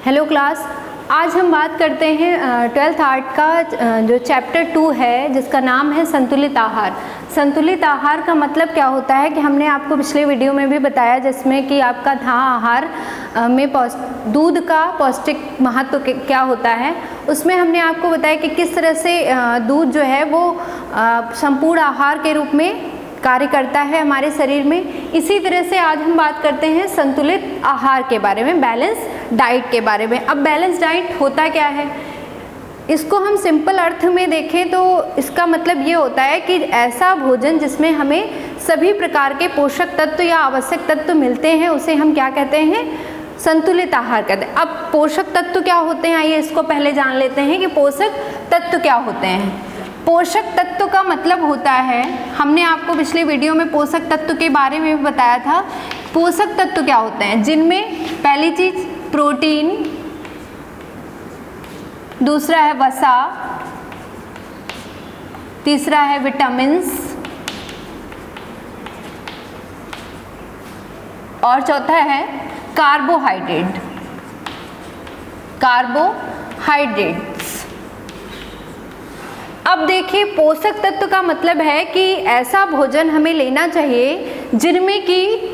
Hello class, आज हम बात करते हैं 12th आर्ट का जो चैप्टर 2 है जिसका नाम है संतुलित आहार। संतुलित आहार का मतलब क्या होता है कि हमने आपको पिछले वीडियो में भी बताया, जिसमें कि आपका था आहार में दूध का पौष्टिक महत्व क्या होता है। उसमें हमने आपको बताया कि किस तरह से दूध जो है वो संपूर्ण आहार के रूप में कार्य करता है हमारे शरीर में। इसी तरह से आज हम बात करते हैं संतुलित आहार के बारे में, बैलेंस डाइट के बारे में। अब बैलेंस डाइट होता क्या है, इसको हम सिंपल अर्थ में देखें तो इसका मतलब ये होता है कि ऐसा भोजन जिसमें हमें सभी प्रकार के पोषक तत्व या आवश्यक तत्व मिलते हैं, उसे हम क्या कहते हैं, संतुलित आहार कहते हैं। अब पोषक तत्व क्या होते हैं, आइए इसको पहले जान लेते हैं कि पोषक तत्व क्या होते हैं। पोषक तत्व का मतलब होता है, हमने आपको पिछले वीडियो में पोषक तत्व के बारे में भी बताया था। पोषक तत्व क्या होते हैं, जिनमें पहली चीज प्रोटीन, दूसरा है वसा, तीसरा है विटामिन्स और चौथा है कार्बोहाइड्रेट। अब देखिए, पोषक तत्व का मतलब है कि ऐसा भोजन हमें लेना चाहिए जिनमें कि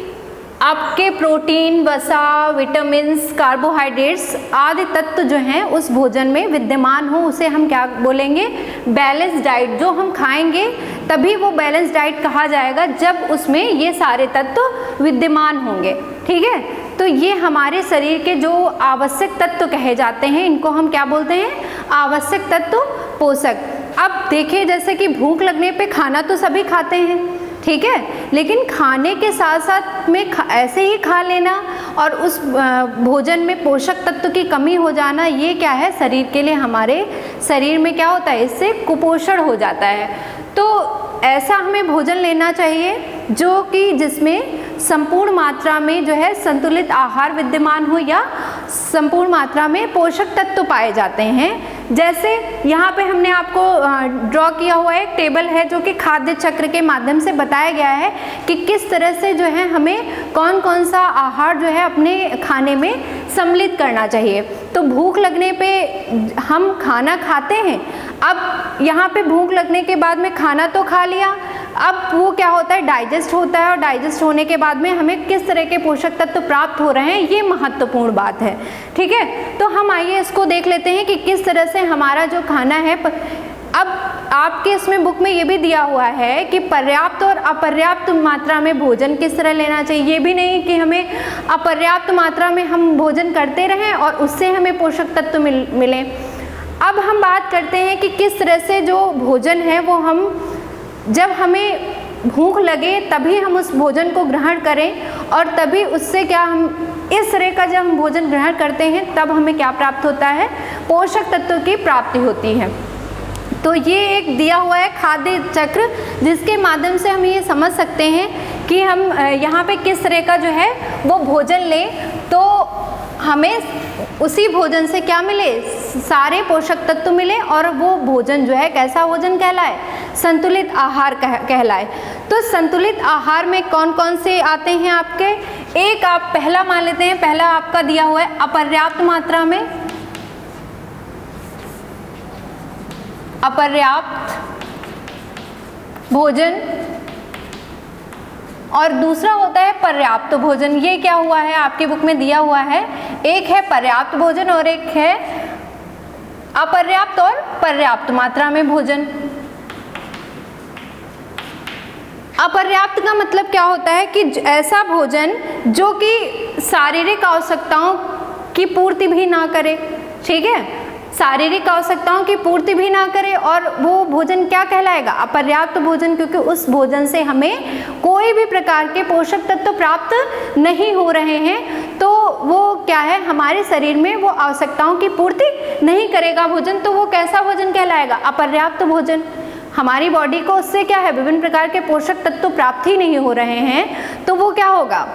आपके प्रोटीन, वसा, विटामिन्स, कार्बोहाइड्रेट्स आदि तत्व जो हैं उस भोजन में विद्यमान हो। उसे हम क्या बोलेंगे, बैलेंस डाइट। जो हम खाएंगे तभी वो बैलेंस डाइट कहा जाएगा जब उसमें ये सारे तत्व विद्यमान होंगे। ठीक है, तो ये हमारे शरीर के जो आवश्यक तत्व कहे जाते हैं, इनको हम क्या बोलते हैं, आवश्यक तत्व, पोषक। अब देखिए, जैसे कि भूख लगने पे खाना तो सभी खाते हैं, ठीक है, लेकिन खाने के साथ साथ में ऐसे ही खा लेना और उस भोजन में पोषक तत्व की कमी हो जाना, ये क्या है, शरीर के लिए, हमारे शरीर में क्या होता है, इससे कुपोषण हो जाता है। तो ऐसा हमें भोजन लेना चाहिए जो कि जिसमें संपूर्ण मात्रा में जो है संतुलित आहार विद्यमान हो या संपूर्ण मात्रा में पोषक तत्व पाए जाते हैं। जैसे यहाँ पे हमने आपको ड्रॉ किया हुआ एक टेबल है जो कि खाद्य चक्र के माध्यम से बताया गया है कि किस तरह से जो है हमें कौन कौन सा आहार जो है अपने खाने में सम्मिलित करना चाहिए। तो भूख लगने पे हम खाना खाते हैं। अब यहाँ पे भूख लगने के बाद में खाना तो खा लिया, अब वो क्या होता है, डाइजेस्ट होता है, और डाइजेस्ट होने के बाद में हमें किस तरह के पोषक तत्व प्राप्त हो रहे हैं, ये महत्वपूर्ण बात है। ठीक है, तो हम आइए इसको देख लेते हैं कि किस तरह से हमारा जो खाना है। अब आपके इसमें बुक में ये भी दिया हुआ है कि पर्याप्त और अपर्याप्त मात्रा में भोजन किस तरह लेना चाहिए। ये भी नहीं कि हमें अपर्याप्त मात्रा में हम भोजन करते रहें और उससे हमें पोषक तत्व मिले। अब हम बात करते हैं कि किस तरह से जो भोजन है वो हम, जब हमें भूख लगे तभी हम उस भोजन को ग्रहण करें, और तभी उससे क्या, हम इस तरह का जब हम भोजन ग्रहण करते हैं तब हमें क्या प्राप्त होता है, पोषक तत्व की प्राप्ति होती है। तो ये एक दिया हुआ है खाद्य चक्र, जिसके माध्यम से हम ये समझ सकते हैं कि हम यहाँ पे किस तरह का जो है वो भोजन लें तो हमें उसी भोजन से क्या मिले, सारे पोषक तत्व मिले, और वो भोजन जो है कैसा भोजन कहलाए, संतुलित आहार कहलाए। तो संतुलित आहार में कौन कौन से आते हैं आपके, एक आप पहला मान लेते हैं, पहला आपका दिया हुआ है अपर्याप्त मात्रा में, अपर्याप्त भोजन, और दूसरा होता है पर्याप्त भोजन। ये क्या हुआ है, आपकी बुक में दिया हुआ है, एक है पर्याप्त भोजन और एक है अपर्याप्त और पर्याप्त मात्रा में भोजन। अपर्याप्त का मतलब क्या होता है कि ऐसा भोजन जो कि शारीरिक आवश्यकताओं की पूर्ति भी ना करे। ठीक है, शारीरिक आवश्यकताओं की पूर्ति भी ना करे, और वो भोजन क्या कहलाएगा, अपर्याप्त भोजन, क्योंकि उस भोजन से हमें कोई भी प्रकार के पोषक तत्व प्राप्त नहीं हो रहे हैं। तो वो क्या है, हमारे शरीर में वो आवश्यकताओं की पूर्ति नहीं करेगा भोजन, तो वो कैसा भोजन कहलाएगा, अपर्याप्त भोजन। हमारी बॉडी को उससे क्या है, विभिन्न प्रकार के पोषक तत्व प्राप्त ही नहीं हो रहे हैं, तो वो क्या होगा,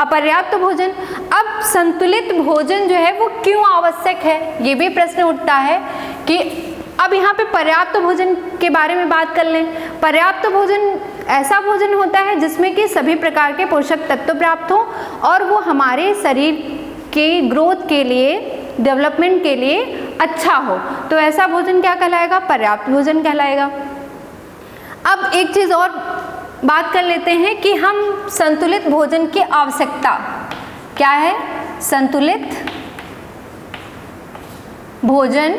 अपर्याप्त भोजन। अब संतुलित भोजन जो है वो क्यों आवश्यक है, ये भी प्रश्न उठता है कि अब यहाँ पे पर्याप्त भोजन के बारे में बात कर लें। पर्याप्त भोजन ऐसा भोजन होता है जिसमें कि सभी प्रकार के पोषक तत्व प्राप्त हों और वो हमारे शरीर के ग्रोथ के लिए डेवलपमेंट के लिए अच्छा हो। तो ऐसा भोजन क्या कहलाएगा? पर्याप्त भोजन कहलाएगा। अब एक चीज़ और बात कर लेते हैं कि हम संतुलित भोजन की आवश्यकता क्या है। संतुलित भोजन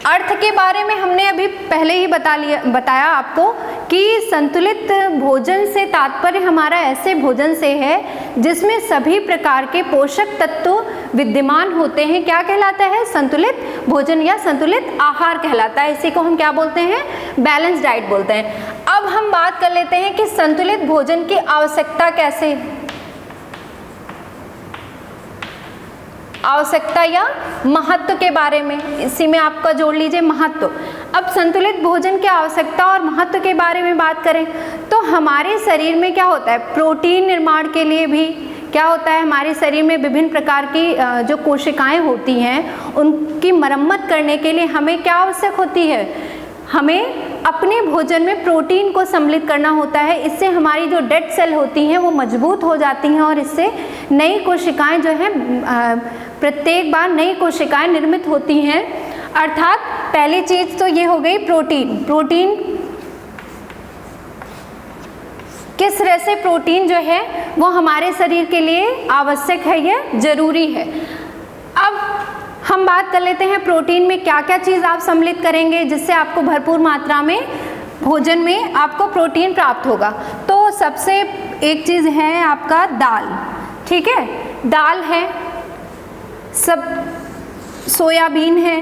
अर्थ के बारे में हमने अभी पहले ही बताया आपको कि संतुलित भोजन से तात्पर्य हमारा ऐसे भोजन से है जिसमें सभी प्रकार के पोषक तत्व विद्यमान होते हैं। क्या कहलाता है? संतुलित भोजन या संतुलित आहार कहलाता है। इसी को हम क्या बोलते हैं? बैलेंस डाइट बोलते हैं। अब हम बात कर लेते हैं कि संतुलित भोजन की आवश्यकता कैसे, आवश्यकता या महत्व के बारे में, इसी में आपका जोड़ लीजिए महत्व। अब संतुलित भोजन की आवश्यकता और महत्व के बारे में बात करें तो हमारे शरीर में क्या होता है? प्रोटीन निर्माण के लिए भी क्या होता है? हमारे शरीर में विभिन्न प्रकार की जो कोशिकाएं होती हैं उनकी मरम्मत करने के लिए हमें क्या आवश्यक होती है? हमें अपने भोजन में प्रोटीन को सम्मिलित करना होता है। इससे हमारी जो डेड सेल होती हैं वो मजबूत हो जाती हैं और इससे नई कोशिकाएं जो हैं प्रत्येक बार नई कोशिकाएं निर्मित होती हैं। अर्थात पहली चीज तो ये हो गई प्रोटीन। प्रोटीन किस तरह से प्रोटीन जो है वो हमारे शरीर के लिए आवश्यक है, यह जरूरी है। अब हम बात कर लेते हैं प्रोटीन में क्या क्या चीज़ आप सम्मिलित करेंगे जिससे आपको भरपूर मात्रा में भोजन में आपको प्रोटीन प्राप्त होगा। तो सबसे एक चीज़ है आपका दाल, ठीक है, दाल है, सब सोयाबीन है,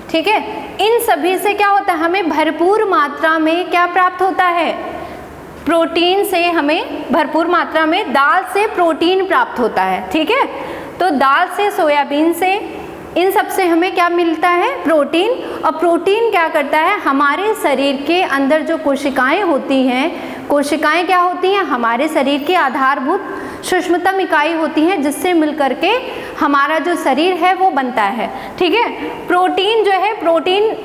ठीक है। इन सभी से क्या होता है? हमें भरपूर मात्रा में क्या प्राप्त होता है? प्रोटीन से हमें भरपूर मात्रा में दाल से प्रोटीन प्राप्त होता है, ठीक है। तो दाल से, सोयाबीन से, इन सब से हमें क्या मिलता है? प्रोटीन। और प्रोटीन क्या करता है? हमारे शरीर के अंदर जो कोशिकाएं होती हैं, कोशिकाएं क्या होती हैं? हमारे शरीर की आधारभूत सूक्ष्मतम इकाई होती हैं जिससे मिलकर के हमारा जो शरीर है वो बनता है, ठीक है। प्रोटीन जो है, प्रोटीन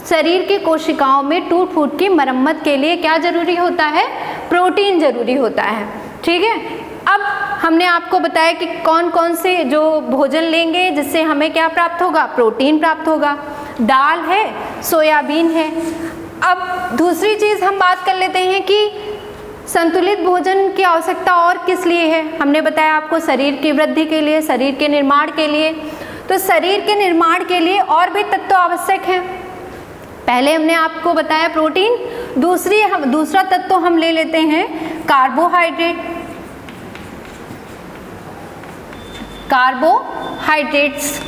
शरीर की कोशिकाओं में टूट फूट की मरम्मत के लिए क्या जरूरी होता है? प्रोटीन जरूरी होता है, ठीक है। अब हमने आपको बताया कि कौन कौन से जो भोजन लेंगे जिससे हमें क्या प्राप्त होगा? प्रोटीन प्राप्त होगा। दाल है, सोयाबीन है। अब दूसरी चीज़ हम बात कर लेते हैं कि संतुलित भोजन की आवश्यकता और किस लिए है। हमने बताया आपको शरीर की वृद्धि के लिए, शरीर के निर्माण के लिए। तो शरीर के निर्माण के लिए और भी तत्व आवश्यक हैं। पहले हमने आपको बताया प्रोटीन, दूसरा तत्व हम ले लेते हैं कार्बोहाइड्रेट। कार्बोहाइड्रेट्स।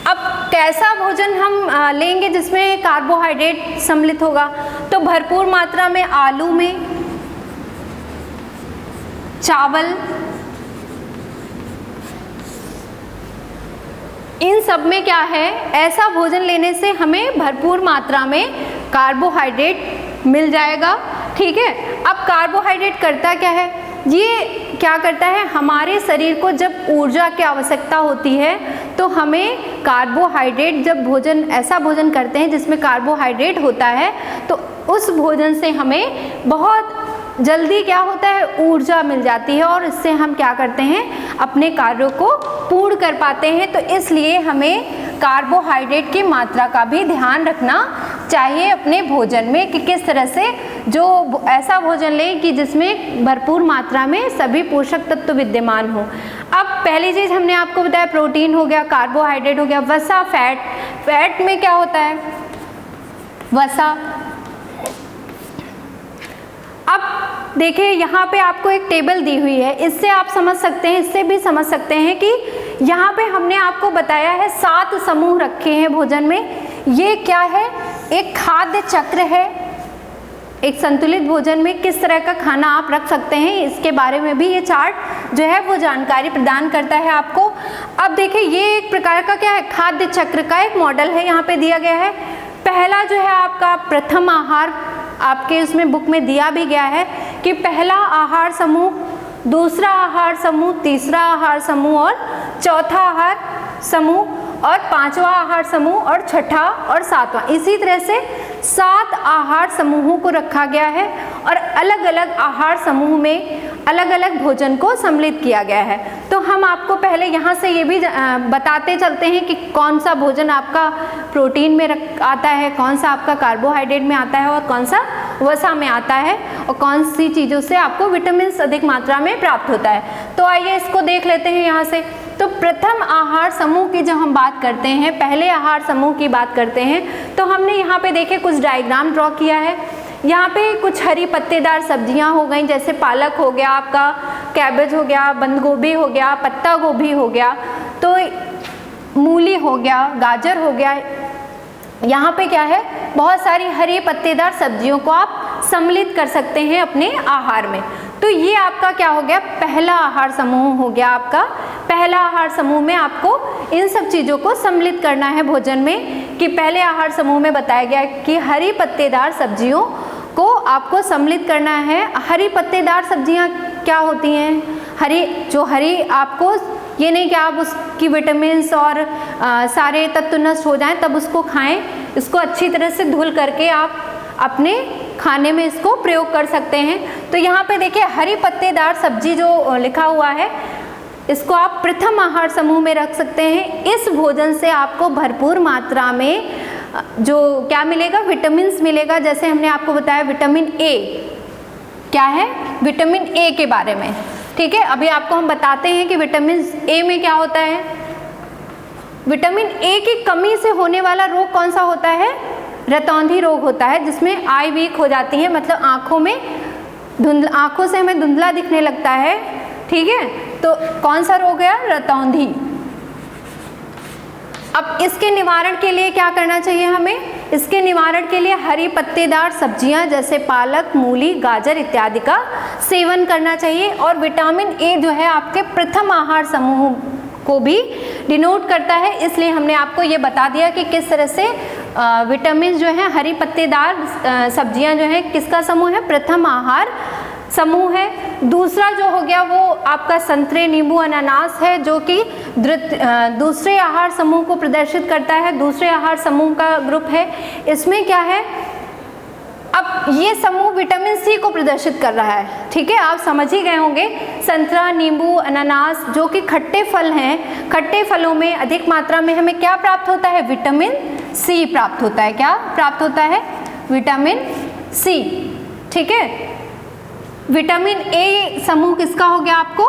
अब कैसा भोजन हम लेंगे जिसमें कार्बोहाइड्रेट सम्मिलित होगा? तो भरपूर मात्रा में आलू में, चावल, इन सब में क्या है? ऐसा भोजन लेने से हमें भरपूर मात्रा में कार्बोहाइड्रेट मिल जाएगा, ठीक है। अब कार्बोहाइड्रेट करता क्या है? ये क्या करता है? हमारे शरीर को जब ऊर्जा की आवश्यकता होती है तो हमें कार्बोहाइड्रेट, जब भोजन, ऐसा भोजन करते हैं जिसमें कार्बोहाइड्रेट होता है तो उस भोजन से हमें बहुत जल्दी क्या होता है? ऊर्जा मिल जाती है और इससे हम क्या करते हैं? अपने कार्यों को पूर्ण कर पाते हैं। तो इसलिए हमें कार्बोहाइड्रेट की मात्रा का भी ध्यान रखना चाहिए अपने भोजन में कि किस तरह से जो ऐसा भोजन लें कि जिसमें भरपूर मात्रा में सभी पोषक तत्व विद्यमान हो। अब पहली चीज़ हमने आपको बताया प्रोटीन हो गया, कार्बोहाइड्रेट हो गया, वसा, फैट। फैट में क्या होता है? वसा। अब देखिए यहाँ पे आपको एक टेबल दी हुई है, इससे आप समझ सकते हैं, इससे भी समझ सकते हैं कि यहाँ पे हमने आपको बताया है 7 समूह रखे हैं भोजन में। ये क्या है? एक खाद्य चक्र है। एक संतुलित भोजन में किस तरह का खाना आप रख सकते हैं, इसके बारे में भी ये चार्ट जो है वो जानकारी प्रदान करता है आपको। अब देखिए ये एक प्रकार का क्या है? खाद्य चक्र का एक मॉडल है, यहाँ पे दिया गया है। पहला जो है आपका प्रथम आहार, आपके उसमें बुक में दिया भी गया है कि पहला आहार समूह, दूसरा आहार समूह, तीसरा आहार समूह और चौथा आहार समूह और पांचवा आहार समूह और छठा और सातवां। इसी तरह से 7 आहार समूहों को रखा गया है और अलग अलग आहार समूह में अलग अलग भोजन को सम्मिलित किया गया है। तो हम आपको पहले यहाँ से ये भी बताते चलते हैं कि कौन सा भोजन आपका प्रोटीन में आता है, कौन सा आपका कार्बोहाइड्रेट में आता है और कौन सा वसा में आता है, और कौन सी चीज़ों से आपको विटामिन अधिक मात्रा में प्राप्त होता है। तो आइए इसको देख लेते हैं यहाँ से। तो प्रथम आहार समूह की जब हम बात करते हैं, पहले आहार समूह की बात करते हैं, तो हमने यहाँ पे देखे कुछ डायग्राम ड्रॉ किया है। यहाँ पे कुछ हरी पत्तेदार सब्जियाँ हो गई, जैसे पालक हो गया, आपका कैबेज हो गया, बंद गोभी हो गया, पत्ता गोभी हो गया, तो मूली हो गया, गाजर हो गया। यहाँ पे क्या है, बहुत सारी हरी पत्तेदार सब्जियों को आप सम्मिलित कर सकते हैं अपने आहार में। तो ये आपका क्या हो गया, पहला आहार समूह हो गया आपका। पहला आहार समूह में आपको इन सब चीज़ों को सम्मिलित करना है भोजन में, कि पहले आहार समूह में बताया गया कि हरी पत्तेदार सब्जियों को आपको सम्मिलित करना है। हरी पत्तेदार सब्जियां क्या होती हैं, हरी आपको ये नहीं कि आप उसकी विटामिन्स और सारे तत्व नष्ट हो जाएं तब उसको खाएं। इसको अच्छी तरह से धुल करके आप अपने खाने में इसको प्रयोग कर सकते हैं। तो यहाँ पे देखिए हरी पत्तेदार सब्जी जो लिखा हुआ है, इसको आप प्रथम आहार समूह में रख सकते हैं। इस भोजन से आपको भरपूर मात्रा में जो क्या मिलेगा, विटामिन्स मिलेगा। जैसे हमने आपको बताया विटामिन ए, क्या है, विटामिन ए के बारे में, ठीक है। अभी आपको हम बताते हैं कि विटामिन ए में क्या होता है। विटामिन ए की कमी से होने वाला रोग कौन सा होता है, रतौंधी रोग होता है, जिसमें आई वीक हो जाती है, मतलब आंखों से हमें धुंधला दिखने लगता है, ठीक है। तो कौन सा रोग है, रतौंधी। अब इसके निवारण के लिए क्या करना चाहिए हमें, इसके निवारण के लिए हरी पत्तेदार सब्जियां जैसे पालक, मूली, गाजर इत्यादि का सेवन करना चाहिए। और विटामिन ए जो है आपके प्रथम आहार समूह को भी डिनोट करता है, इसलिए हमने आपको ये बता दिया कि किस तरह से विटामिन जो है हरी पत्तेदार सब्जियां जो है किसका समूह है, प्रथम आहार समूह है। दूसरा जो हो गया वो आपका संतरे, नींबू, अनानास है, जो कि दूसरे आहार समूह को प्रदर्शित करता है। दूसरे आहार समूह का ग्रुप है। इसमें क्या है, अब ये समूह विटामिन सी को प्रदर्शित कर रहा है, ठीक है, आप समझ ही गए होंगे। संतरा, नींबू, अनानास जो कि खट्टे फल हैं, खट्टे फलों में अधिक मात्रा में हमें क्या प्राप्त होता है, विटामिन सी प्राप्त होता है। क्या प्राप्त होता है, विटामिन सी, ठीक है। विटामिन ए समूह किसका हो गया, आपको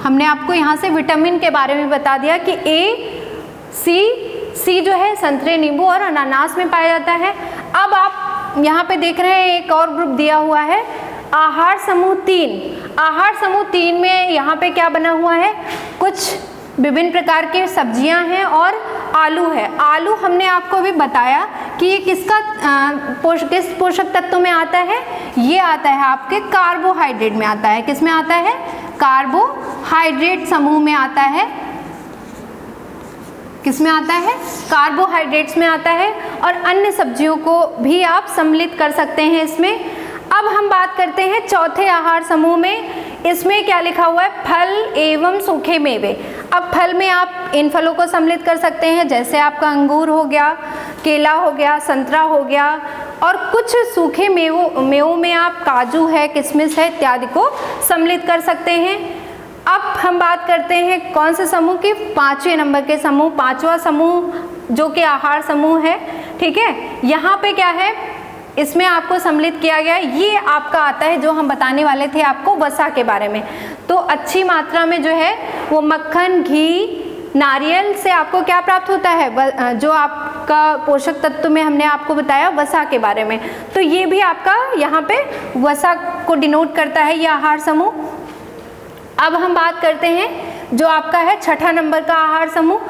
हमने आपको यहाँ से विटामिन के बारे में बता दिया कि सी जो है संतरे, नींबू और अनानास में पाया जाता है। अब आप यहाँ पे देख रहे हैं एक और ग्रुप दिया हुआ है, आहार समूह 3। आहार समूह 3 में यहाँ पे क्या बना हुआ है, कुछ विभिन्न प्रकार के सब्जियां हैं और आलू है। आलू हमने आपको भी बताया कि ये किसका किस पोषक तत्व में आता है, ये आता है आपके कार्बोहाइड्रेट में आता है। किस में आता है, कार्बोहाइड्रेट समूह में आता है। किस में आता है, कार्बोहाइड्रेट्स में आता है। और अन्य सब्जियों को भी आप सम्मिलित कर सकते हैं इसमें। अब हम बात करते हैं चौथे आहार समूह में। इसमें क्या लिखा हुआ है, फल एवं सूखे मेवे। अब फल में आप इन फलों को सम्मिलित कर सकते हैं, जैसे आपका अंगूर हो गया, केला हो गया, संतरा हो गया, और कुछ सूखे मेवों में आप काजू है, किशमिश है इत्यादि को सम्मिलित कर सकते हैं। अब हम बात करते हैं कौन से समूह की, 5वें नंबर के समूह, 5वां समूह जो कि आहार समूह है, ठीक है। यहाँ पे क्या है, इसमें आपको सम्मिलित किया गया, ये आपका आता है जो हम बताने वाले थे आपको वसा के बारे में। तो अच्छी मात्रा में जो है वो मक्खन, घी, नारियल से आपको क्या प्राप्त होता है, जो आपका पोषक तत्व में हमने आपको बताया वसा के बारे में। तो ये भी आपका यहाँ पे वसा को डिनोट करता है, ये आहार समूह। अब हम बात करते हैं जो आपका है 6ठा नंबर का आहार समूह,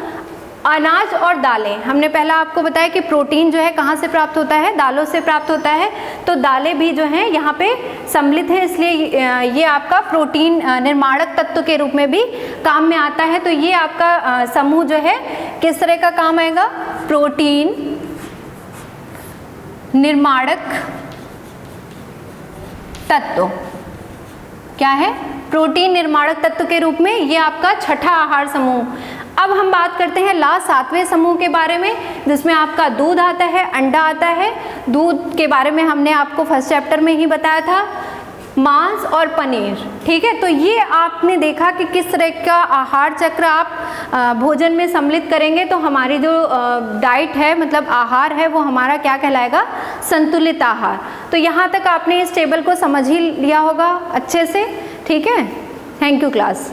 अनाज और दालें। हमने पहला आपको बताया कि प्रोटीन जो है कहाँ से प्राप्त होता है, दालों से प्राप्त होता है। तो दालें भी जो हैं यहाँ पे सम्मिलित है, इसलिए ये आपका प्रोटीन निर्माणक तत्व के रूप में भी काम में आता है। तो ये आपका समूह जो है किस तरह का काम आएगा, प्रोटीन निर्माणक तत्व। क्या है, प्रोटीन निर्माणक तत्व के रूप में ये आपका 6ठा आहार समूह। अब हम बात करते हैं लास्ट 7वें समूह के बारे में, जिसमें आपका दूध आता है, अंडा आता है। दूध के बारे में हमने आपको फर्स्ट चैप्टर में ही बताया था, मांस और पनीर, ठीक है। तो ये आपने देखा कि किस तरह का आहार चक्र आप भोजन में सम्मिलित करेंगे तो हमारी जो डाइट है, मतलब आहार है, वो हमारा क्या कहलाएगा, संतुलित आहार। तो यहाँ तक आपने इस टेबल को समझ ही लिया होगा अच्छे से, ठीक है। Thank you class.